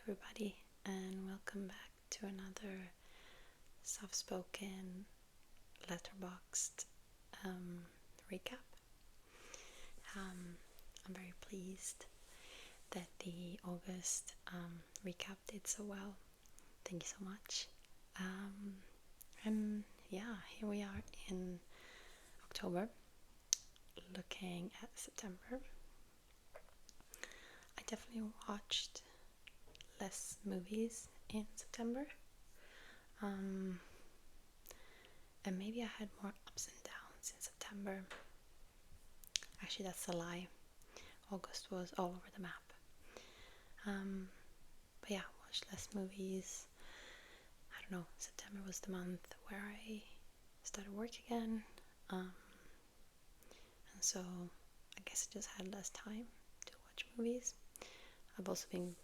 everybody, and welcome back to another soft-spoken Letterboxd recap. I'm very pleased that the August recap did so well. Thank you so much. And yeah, here we are in October, looking at September. I definitely watched less movies in September. And maybe I had more ups and downs in September. Actually, that's a lie. August was all over the map. But yeah, watched less movies. I don't know, September was the month where I started work again. And so I guess I just had less time to watch movies. I've also been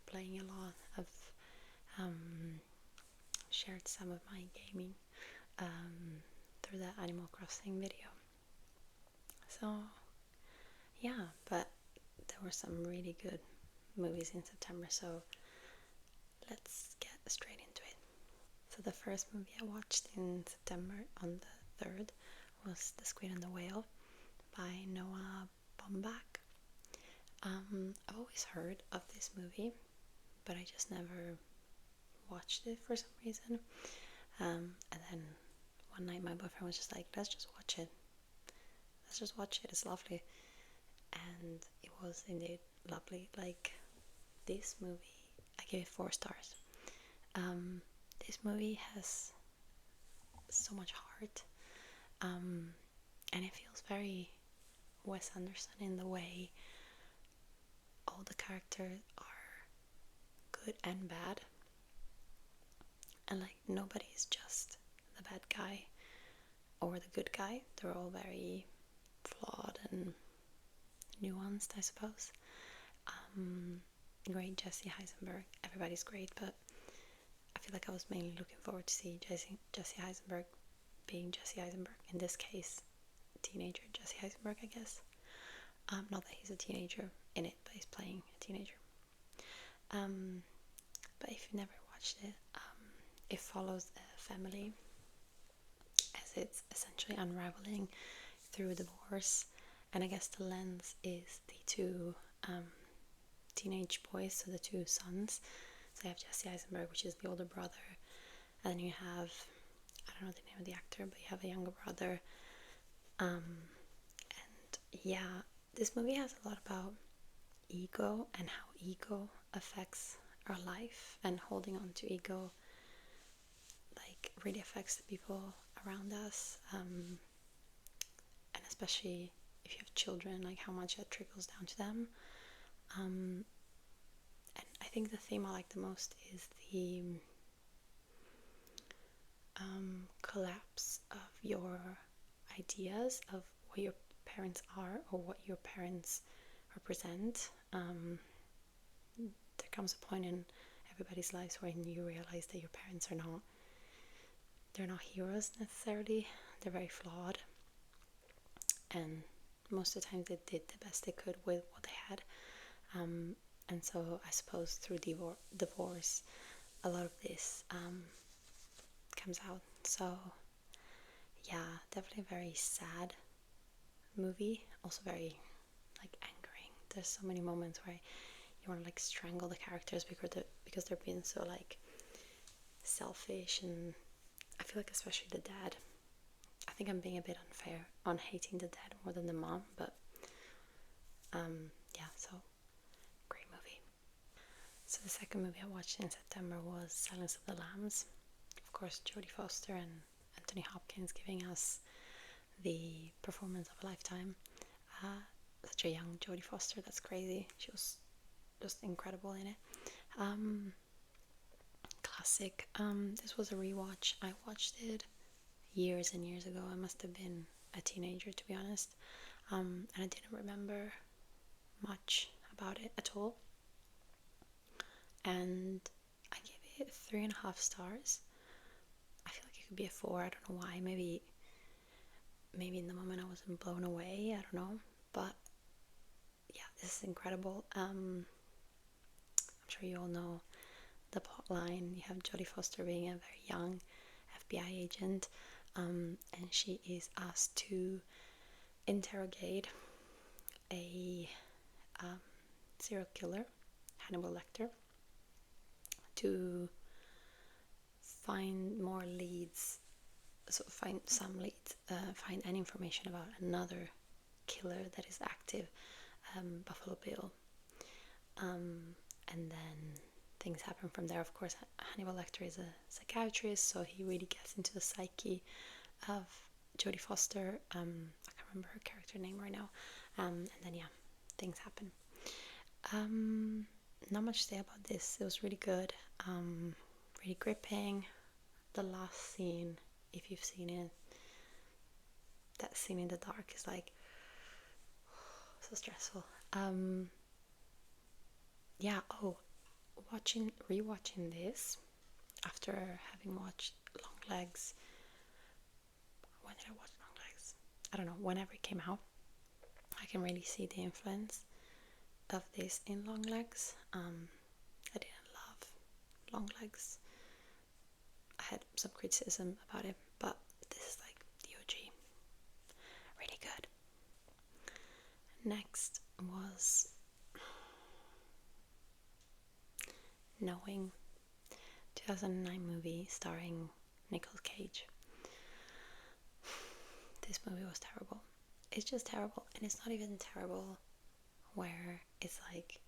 playing a lot. I've shared some of my gaming through the Animal Crossing video. So yeah, but there were some really good movies in September, so let's get straight into it. So the first movie I watched in September on the 3rd was The Squid and the Whale by Noah Baumbach. I've always heard of this movie, but I just never watched it for some reason. And then one night my boyfriend was just like, let's just watch it. It's lovely. And it was indeed lovely. Like, this movie, I gave it 4 stars. This movie has so much heart, and it feels very Wes Anderson in the way all the characters are good and bad, and like nobody is just the bad guy or the good guy. They're all very flawed and nuanced, I suppose. Great Jesse Eisenberg. Everybody's great, but I feel like I was mainly looking forward to see Jesse Eisenberg being Jesse Eisenberg. In this case, teenager Jesse Eisenberg, I guess. Not that he's a teenager in it, but he's playing a teenager. But if you've never watched it, it follows a family as it's essentially unraveling through divorce, and I guess the lens is the 2 teenage boys, so the 2 sons. So you have Jesse Eisenberg, which is the older brother, and then you have, I don't know the name of the actor, but you have a younger brother. And yeah, this movie has a lot about ego and how ego affects our life, and holding on to ego like really affects the people around us, and especially if you have children, like how much that trickles down to them. And I think the theme I like the most is the collapse of your ideas of what your parents are or what your parents represent. There comes a point in everybody's lives when you realize that your parents they're not heroes necessarily. They're very flawed, and most of the time they did the best they could with what they had. And so I suppose through divorce, a lot of this comes out. So yeah, definitely a very sad movie. Also very like angering. There's so many moments where you want to like strangle the characters because they're being so like selfish, and I feel like especially the dad. I think I'm being a bit unfair on hating the dad more than the mom, but yeah, so great movie. So the second movie I watched in September was Silence of the Lambs. Of course, Jodie Foster and Anthony Hopkins giving us the performance of a lifetime. Such a young Jodie Foster, that's crazy. She was just incredible in it. Classic. This was a rewatch. I watched it years and years ago. I must have been a teenager, to be honest, and I didn't remember much about it at all, and I gave it 3.5 stars. I feel like it could be a 4. I don't know why. Maybe in the moment I wasn't blown away. I don't know, but yeah, this is incredible. I'm sure you all know the plot line. You have Jodie Foster being a very young FBI agent, and she is asked to interrogate a serial killer, Hannibal Lecter, to find more leads, so find some leads, find any information about another killer that is active, Buffalo Bill. And then things happen from there. Of course, Hannibal Lecter is a psychiatrist, so he really gets into the psyche of Jodie Foster. I can't remember her character name right now. And then yeah, things happen. Not much to say about this. It was really good, really gripping. The last scene, if you've seen it, that scene in the dark is like so stressful. Yeah. Oh, rewatching this after having watched Longlegs. When did I watch Longlegs? I don't know. Whenever it came out, I can really see the influence of this in Longlegs. I didn't love Longlegs. I had some criticism about it, but this is like the OG. Really good. Next was Knowing, 2009 movie starring Nicolas Cage. This movie was terrible. It's just terrible, and it's not even terrible where it's like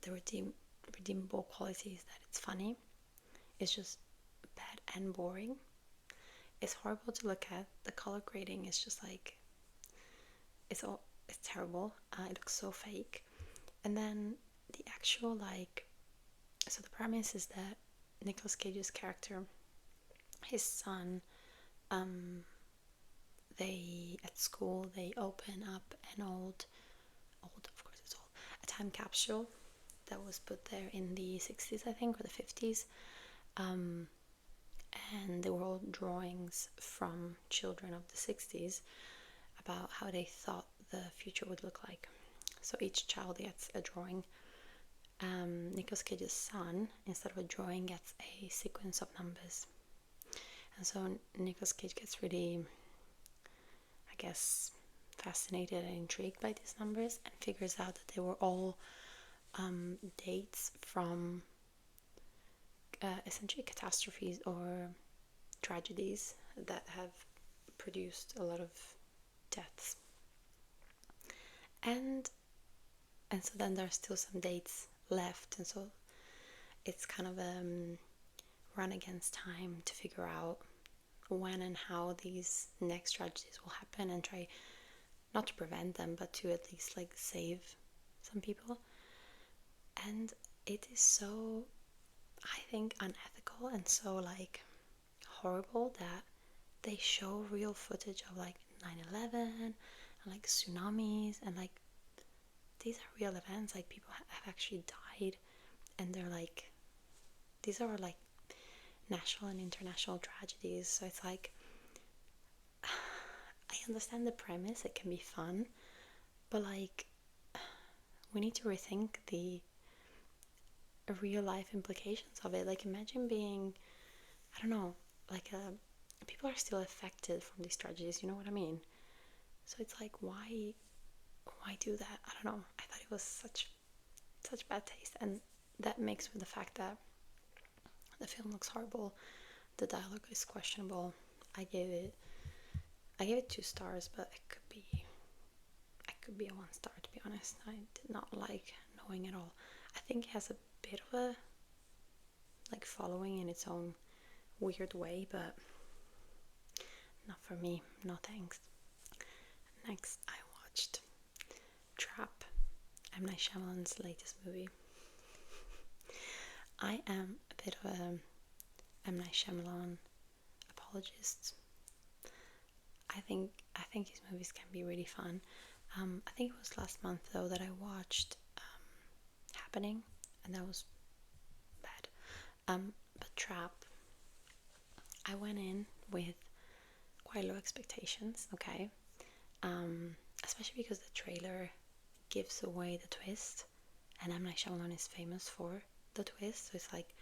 the redeemable qualities that it's funny. It's just bad and boring. It's horrible to look at. The color grading is just like it's terrible. It looks so fake. And then the actual so the premise is that Nicolas Cage's character, his son, they at school they open up an old of course it's old, a time capsule that was put there in the 60s, I think, or the 50s, and they were all drawings from children of the 60s about how they thought the future would look like. So each child gets a drawing. Nicolas Cage's son, instead of a drawing, gets a sequence of numbers. And so Nicolas Cage gets really, I guess, fascinated and intrigued by these numbers and figures out that they were all dates from essentially catastrophes or tragedies that have produced a lot of deaths. And so then there's still some dates left, and so it's kind of a run against time to figure out when and how these next tragedies will happen and try not to prevent them, but to at least like save some people. And it is so, I think, unethical and so like horrible that they show real footage of like 9/11 and like tsunamis, and like these are real events. Like people have actually died, and they're like, these are like national and international tragedies. So it's like, I understand the premise, it can be fun, but like we need to rethink the real life implications of it. Like imagine being, I don't know, like people are still affected from these tragedies, you know what I mean? So it's like, why do that? I don't know. I thought it was such bad taste, and that mixed with the fact that the film looks horrible, the dialogue is questionable. I gave it 2 stars, but it could be a 1 star, to be honest. I did not like Knowing at all. I think it has a bit of a like following in its own weird way, but not for me. No thanks. Next, I watched Trap, M. Night Shyamalan's latest movie. I am a bit of a M. Night Shyamalan apologist. I think his movies can be really fun. I think it was last month though that I watched Happening, and that was bad. But Trap, I went in with quite low expectations. Okay, especially because the trailer gives away the twist, and M. Night Shyamalan is famous for the twist. So it's like,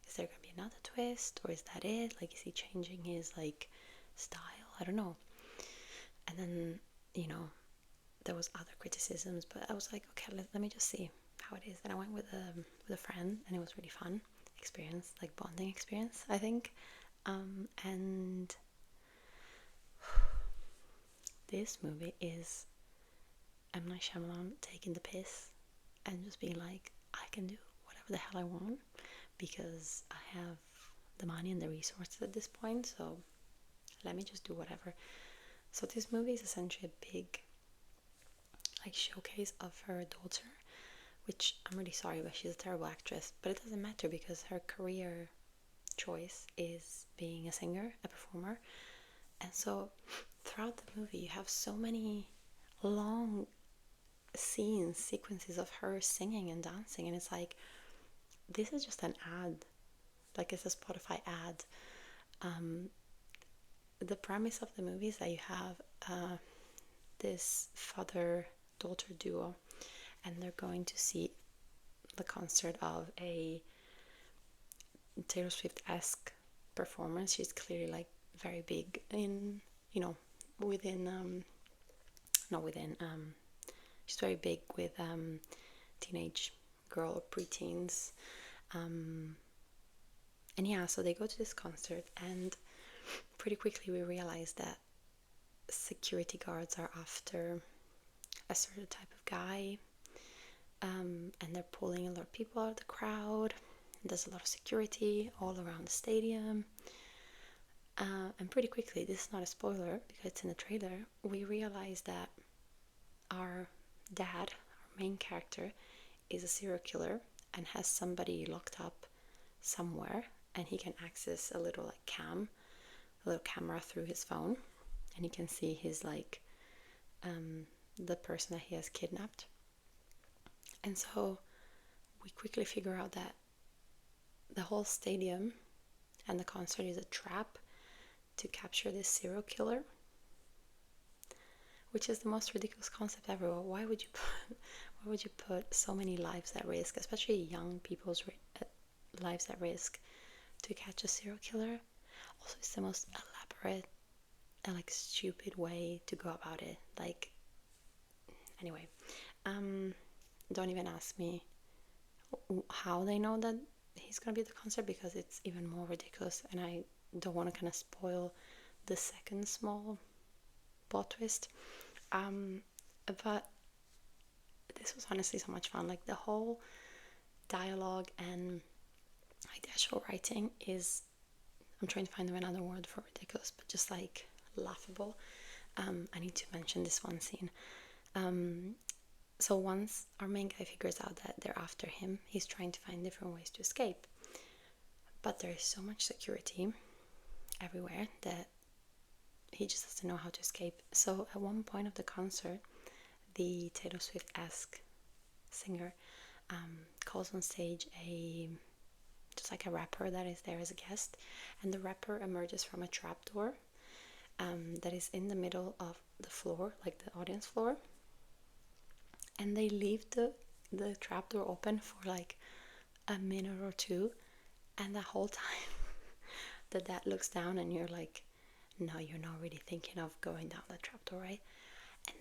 is there gonna be another twist, or is that it? Like, is he changing his like style? I don't know. And then, you know, there was other criticisms, but I was like, okay, let me just see how it is. And I went with a friend, and it was really fun experience, like bonding experience, I think. And this movie is M. Night Shyamalan taking the piss and just being like, I can do whatever the hell I want because I have the money and the resources at this point, so let me just do whatever. So this movie is essentially a big like showcase of her daughter, which I'm really sorry, but she's a terrible actress. But it doesn't matter because her career choice is being a singer, a performer. And so throughout the movie, you have so many long scenes, sequences of her singing and dancing. And it's like, this is just an ad. Like, it's a Spotify ad. The premise of the movie is that you have this father-daughter duo, and they're going to see the concert of a Taylor Swift-esque performance. She's clearly like very big in, you know, within not within she's very big with teenage girl or preteens. And yeah, so they go to this concert, and pretty quickly we realize that security guards are after a certain type of guy, and they're pulling a lot of people out of the crowd. There's a lot of security all around the stadium. And pretty quickly, this is not a spoiler because it's in the trailer, we realize that our dad, our main character, is a serial killer and has somebody locked up somewhere, and he can access a little like a little camera through his phone, and he can see his like the person that he has kidnapped. And so we quickly figure out that the whole stadium and the concert is a trap to capture this serial killer, which is the most ridiculous concept ever. Why would you put so many lives at risk, especially young people's lives at risk, to catch a serial killer? Also, it's the most elaborate and like stupid way to go about it. Like, anyway, don't even ask me how they know that he's gonna be at the concert because it's even more ridiculous, and I don't want to kind of spoil the second small plot twist. But this was honestly so much fun. Like, the whole dialogue and like the actual writing is, I'm trying to find another word for ridiculous, but just like laughable. I need to mention this one scene. So once our main guy figures out that they're after him, he's trying to find different ways to escape. But there is so much security everywhere that he just doesn't know how to escape. So at one point of the concert, the Taylor Swift-esque singer calls on stage just like a rapper that is there as a guest, and the rapper emerges from a trapdoor that is in the middle of the floor, like the audience floor, and they leave the trapdoor open for like a minute or two, and the whole time the dad looks down, and you're like, no, you're not really thinking of going down the trapdoor, right?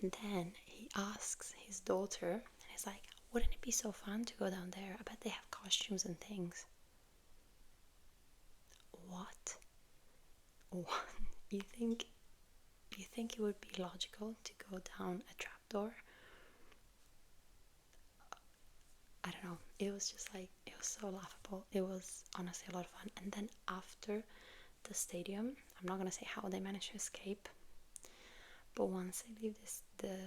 And then he asks his daughter, and he's like, wouldn't it be so fun to go down there? I bet they have costumes and things. What? You think it would be logical to go down a trapdoor? I don't know. It was just like, it was so laughable. It was honestly a lot of fun. And then after the stadium, I'm not gonna say how they managed to escape, but once they leave the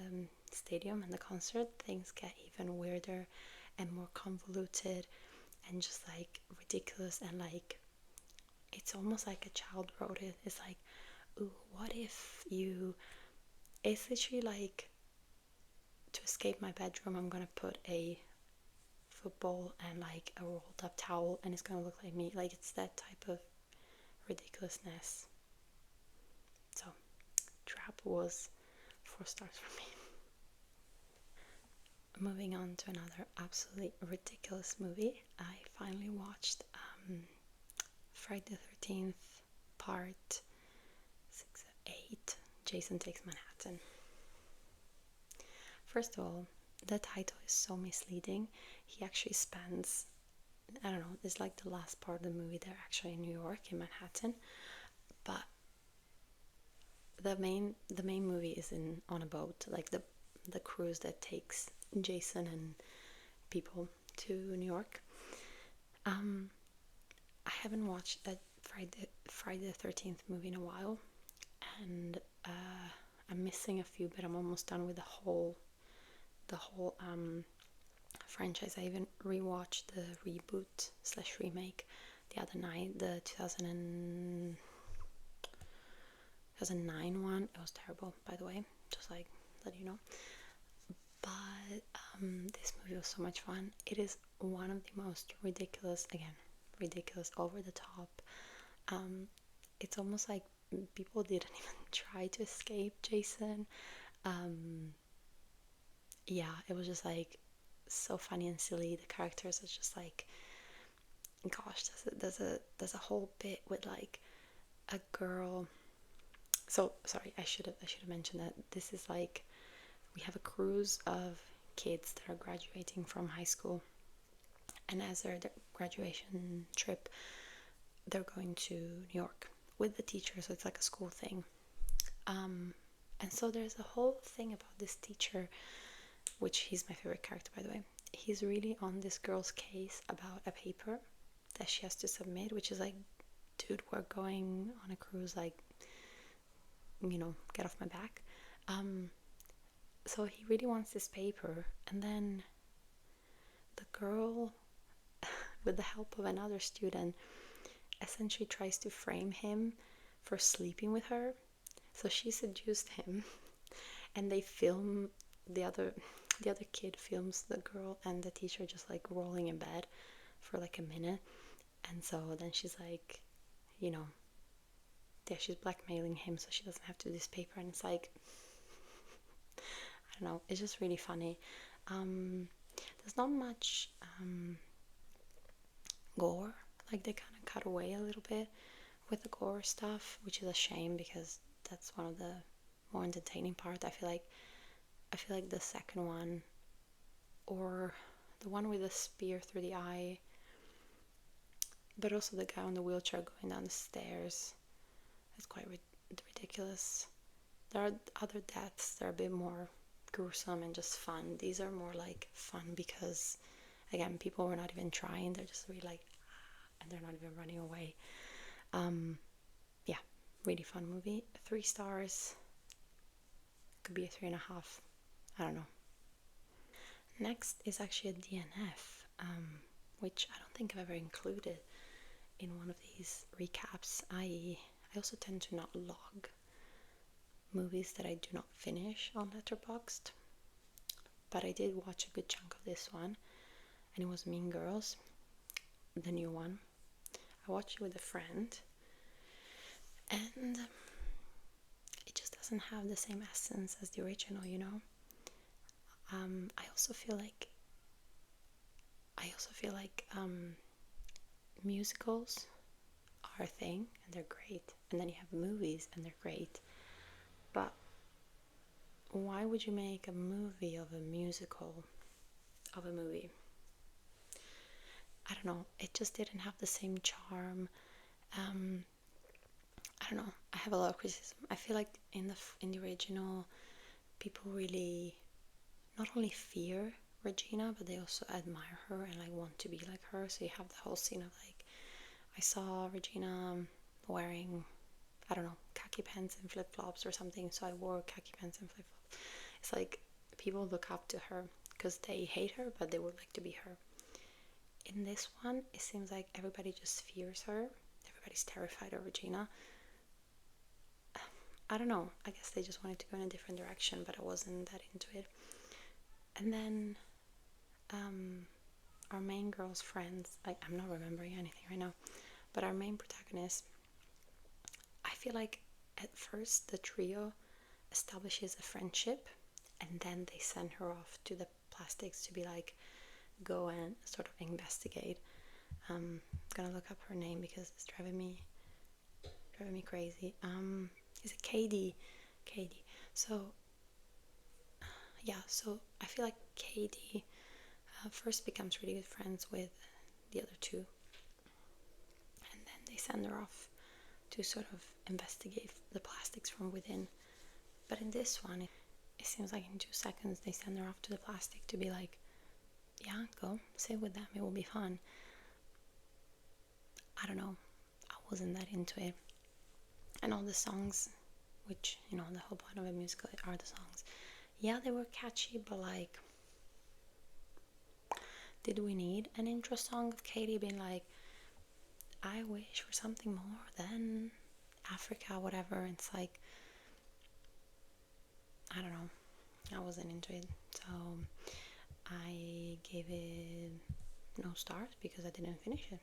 stadium and the concert, things get even weirder and more convoluted and just like ridiculous, and like it's almost like a child wrote it. It's like, ooh, what if you, it's literally like, to escape my bedroom, I'm gonna put a football and like a rolled up towel, and it's gonna look like me. Like, it's that type of ridiculousness. So Trap was 4 stars for me. moving on to another absolutely ridiculous movie. I finally watched Friday the 13th part 6, 8, Jason Takes Manhattan. First of all, the title is so misleading. He actually spends, I don't know, it's like the last part of the movie, they're actually in New York, in Manhattan, but the main movie is on a boat, like the cruise that takes Jason and people to New York. I haven't watched that Friday the 13th movie in a while, and I'm missing a few, but I'm almost done with the whole franchise. I even rewatched the reboot slash remake the other night, the 2009 one. It was terrible, by the way, just like let you know. But this movie was so much fun. It is one of the most ridiculous, over the top. It's almost like people didn't even try to escape Jason. Yeah, it was just like so funny and silly. The characters are just like, gosh, there's a whole bit with like a girl. So sorry, I should have mentioned that this is like, we have a cruise of kids that are graduating from high school, and as their graduation trip, they're going to New York with the teacher, so it's like a school thing. And so there's a whole thing about this teacher, which he's my favorite character, by the way. He's really on this girl's case about a paper that she has to submit, which is like, dude, we're going on a cruise, like, get off my back. So he really wants this paper, and then the girl, with the help of another student, essentially tries to frame him for sleeping with her. So she seduced him, and they film the other kid films the girl and the teacher just like rolling in bed for like a minute, and so then she's like, yeah, she's blackmailing him so she doesn't have to do this paper, and it's like, I don't know, it's just really funny. There's not much gore, like they kind of cut away a little bit with the gore stuff, which is a shame because that's one of the more entertaining part. I feel like the second one, or the one with the spear through the eye, but also the guy on the wheelchair going down the stairs, it's quite ridiculous. There are other deaths that are a bit more gruesome and just fun. These are more like fun because, again, people were not even trying. They're just really like, and they're not even running away. Yeah, really fun movie. 3 stars. Could be a 3.5. I don't know. Next is actually a DNF, which I don't think I've ever included in one of these recaps. I also tend to not log movies that I do not finish on Letterboxd, but I did watch a good chunk of this one, and it was Mean Girls, the new one. I watched it with a friend, and it just doesn't have the same essence as the original, I also feel like musicals are a thing and they're great, and then you have movies and they're great, but why would you make a movie of a musical of a movie? I don't know, it just didn't have the same charm. I don't know, I have a lot of criticism. I feel like in the original, people really not only fear Regina, but they also admire her and like want to be like her. So you have the whole scene of like, I saw Regina wearing, I don't know, khaki pants and flip-flops or something, so I wore khaki pants and flip-flops. It's like people look up to her because they hate her, but they would like to be her. In this one, it seems like everybody just fears her. Everybody's terrified of Regina. I don't know, I guess they just wanted to go in a different direction, but I wasn't that into it. And then our main girl's friends, I'm not remembering anything right now, but our main protagonist, I feel like at first the trio establishes a friendship, and then they send her off to the plastics to be like, go and sort of investigate. I'm gonna look up her name because it's driving me crazy. Is it Katie? Katie. So yeah, so I feel like Katie first becomes really good friends with the other two, and then they send her off to sort of investigate the plastics from within. But in this one, it seems like in 2 seconds they send her off to the plastic to be like, yeah, go sit with them, it will be fun. I don't know, I wasn't that into it. And all the songs, which, you know, the whole point of a musical are the songs. Yeah, they were catchy, but like, did we need an intro song of Katie being like, I wish for something more than Africa, whatever? It's like, I don't know, I wasn't into it. So I gave it no stars because I didn't finish it.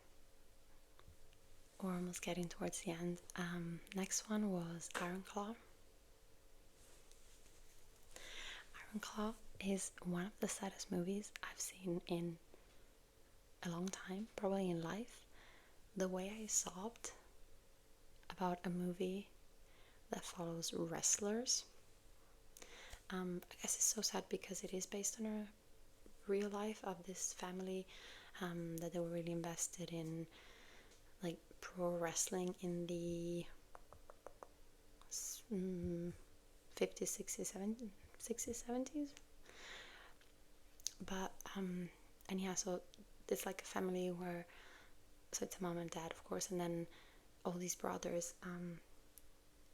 We're almost getting towards the end. Next one was Iron Claw. Iron Claw is one of the saddest movies I've seen in a long time, probably in life. The way I sobbed about a movie that follows wrestlers. I guess it's so sad because it is based on a real life of this family that they were really invested in, like pro wrestling in the 50s, 60s, 70s, 60s, 70s. But and yeah, so it's like a family where, so it's a mom and dad, of course, and then all these brothers,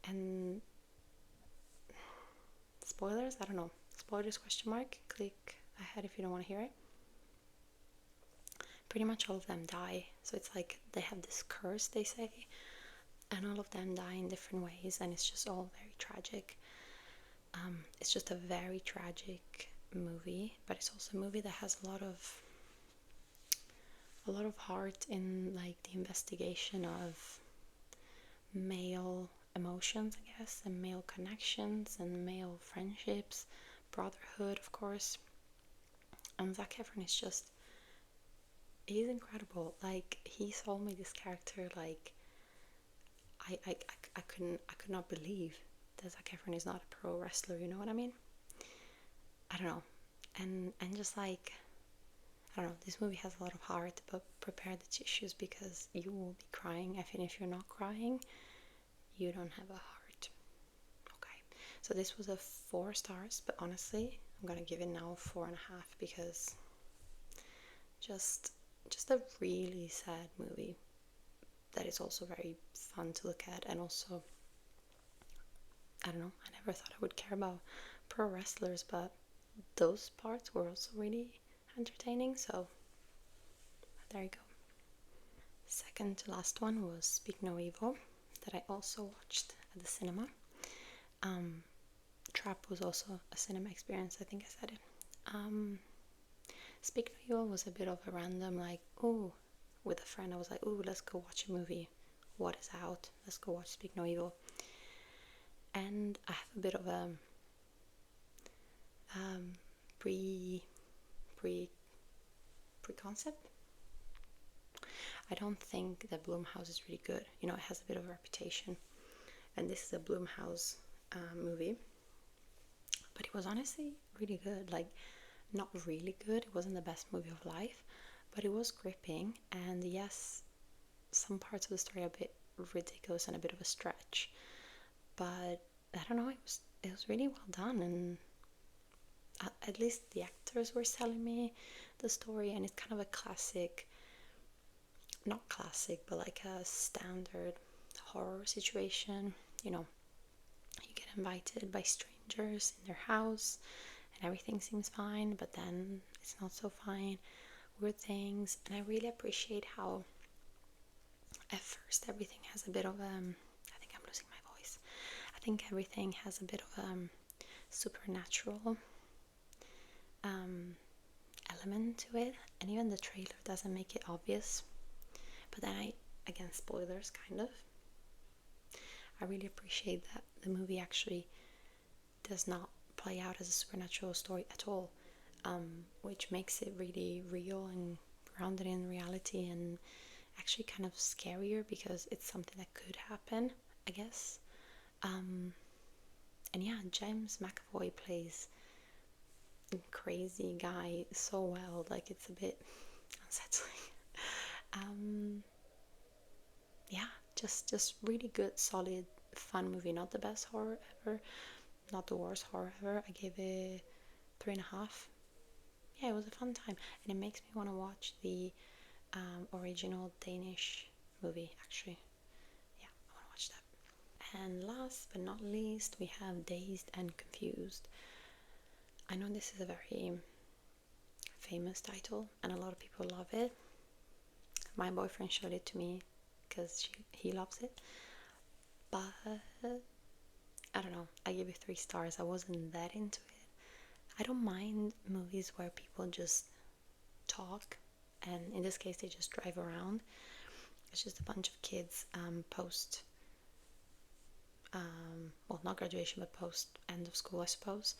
and spoilers, I don't know, spoilers question mark, click ahead if you don't want to hear it. Pretty much all of them die, so it's like they have this curse, they say, and all of them die in different ways, and it's just all very tragic. It's just a very tragic movie, but it's also a movie that has a lot of heart in like the investigation of male emotions, I guess, and male connections and male friendships, brotherhood, of course. And Zac Efron is just, he's incredible. Like, he sold me this character. Like, I could not believe that Zac Efron is not a pro wrestler, you know what I mean? I don't know. And just like, I don't know, this movie has a lot of heart, but prepare the tissues because you will be crying. I think if you're not crying, you don't have a heart. Okay, so this was a 4 stars, but honestly, I'm gonna give it now 4.5 because just a really sad movie that is also very fun to look at, and also, I don't know, I never thought I would care about pro wrestlers, but those parts were also really entertaining, so there you go. Second to last one was Speak No Evil, that I also watched at the cinema. Trap was also a cinema experience, I think I said it. Speak No Evil was a bit of a random, like, ooh, with a friend, I was like, ooh, let's go watch a movie. What is out? Let's go watch Speak No Evil. And I have a bit of a pre-concept. I don't think that Blumhouse is really good. You know, it has a bit of a reputation. And this is a Blumhouse movie. But it was honestly really good. Like, not really good. It wasn't the best movie of life, but it was gripping. And yes, some parts of the story are a bit ridiculous and a bit of a stretch. But I don't know, it was really well done, and at least the actors were selling me the story, and it's kind of a classic, not classic, but like a standard horror situation. You know, you get invited by strangers in their house and everything seems fine, but then it's not so fine, weird things. And I really appreciate how at first everything has a bit of I think I'm losing my voice. I think everything has a bit of supernatural element to it, and even the trailer doesn't make it obvious. But then again, spoilers, kind of. I really appreciate that the movie actually does not play out as a supernatural story at all. which makes it really real and grounded in reality, and actually kind of scarier because it's something that could happen, I guess. And yeah, James McAvoy plays a crazy guy so well, like it's a bit unsettling. um, yeah, just really good, solid, fun movie. Not the best horror ever, not the worst horror ever. I gave it 3.5. Yeah, it was a fun time, and it makes me want to watch the original Danish movie. Actually, yeah, I want to watch that. And last but not least, we have Dazed and Confused. I know this is a very famous title, and a lot of people love it. My boyfriend showed it to me because he loves it, but I don't know. I gave it 3 stars. I wasn't that into it. I don't mind movies where people just talk, and in this case, they just drive around. It's just a bunch of kids post, well, not graduation, but post end of school, I suppose,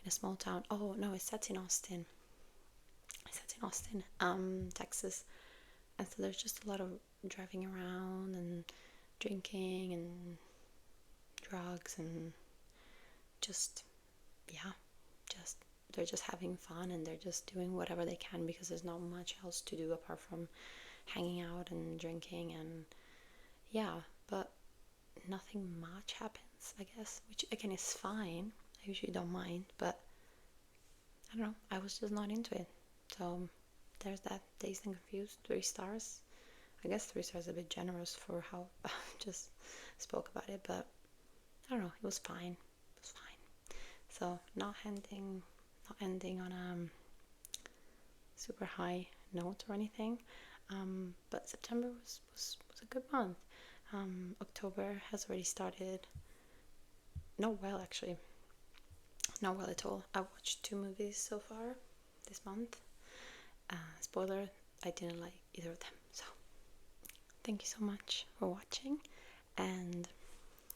in a small town. Oh no, it's set in Austin. It's set in Austin, Texas, and so there's just a lot of driving around and drinking and drugs and just, yeah, just they're just having fun, and they're just doing whatever they can because there's not much else to do apart from hanging out and drinking, and yeah, but nothing much happens, I guess, which again is fine. I usually don't mind, but I don't know, I was just not into it. So there's that. Dazed and Confused, 3 stars. I guess 3 stars is a bit generous for how I just spoke about it, but I don't know, it was fine. It was fine. So not ending on a super high note or anything. But September was a good month. October has already started. Not well, actually. Not well at all. I watched 2 movies so far this month. Spoiler, I didn't like either of them. So thank you so much for watching. And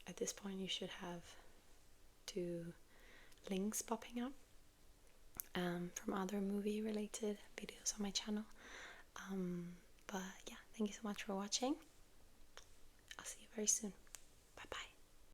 at this point, you should have 2 links popping up from other movie related videos on my channel. But yeah, thank you so much for watching. I'll see you very soon.